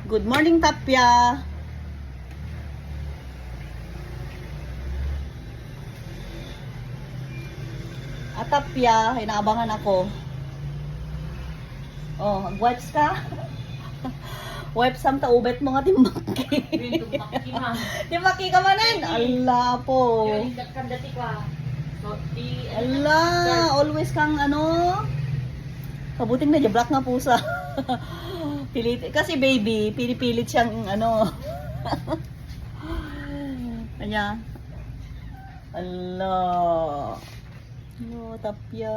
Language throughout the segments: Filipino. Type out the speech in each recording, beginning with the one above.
Good morning, Tapia. Tapia, inaabangan ako. Oh, wipes ka? Wipes ang taubet mo nga timbaki. Timbaki ka manin. Allah po. Allah, always kang ano. Kabuting na jabrak nga pusa. Pilit kasi baby, pinipilit siyang ano. Kanya. Allah. No, Tapia.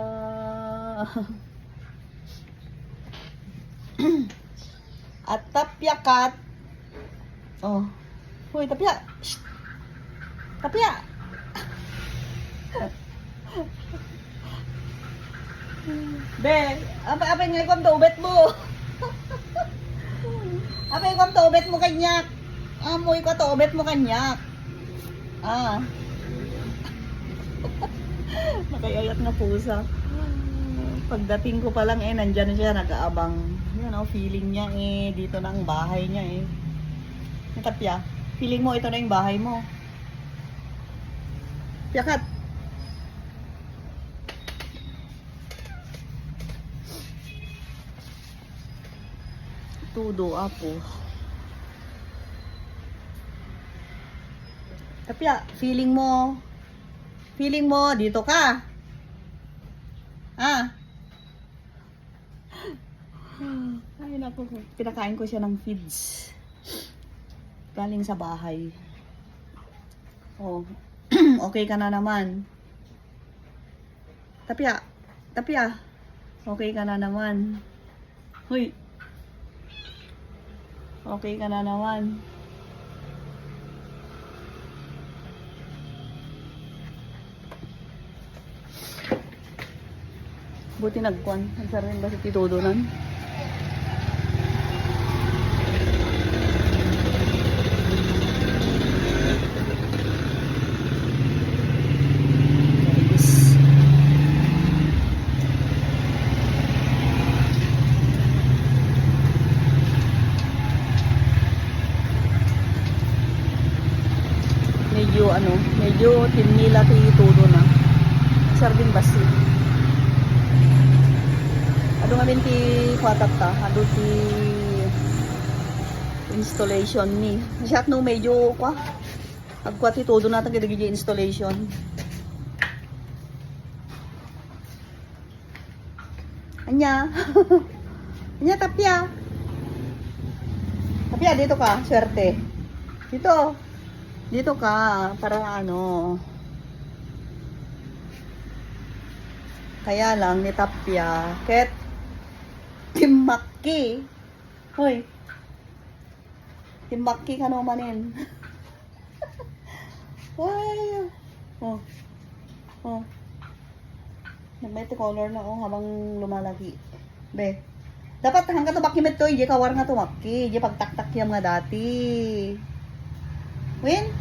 At Tapia cat. Oh. Hoy, Tapia. Shh. Tapia. Be, apa nga ikon to ubet mo. Apa ikon to ubet mo kanyak. Amoy ko to ubet mo kanyak. Ah. Nakayayat na pusa. Pagdating ko pa lang nandyan siya, nag-aabang. Yan feeling niya dito na ang bahay niya Tapia, feeling mo ito na yung bahay mo. Yakat. Tudo apo. Tapia, feeling mo dito ka. Ay naku, pinakain ko siya ng feeds. Galing sa bahay. Oh. Okay ka na naman. Tapia. Okay ka na naman. Hoy. Okay ka na naman. Buti nagkuhan. Nagsarin ba si Titodonan? Medyo tinila Titodo na. Sardin basi. Ano nga din ti kwatat ta, ano ti installation ni. Siya no medyo kwa. Agkwat ti todo natin gidigi installation. Anya. Anya Tapia. Tapia dito ka, swerte. Dito ka para ano. Kaya lang ni Tapia, ket timbaki. Hoy. Timbaki ka no manin. Hoy. Oh. Nagmete color na habang lumalaki. Be. Dapat hanggang tumakimit to, hindi kawar nga tumaki. Hindi pagtaktak yung mga dati. Win?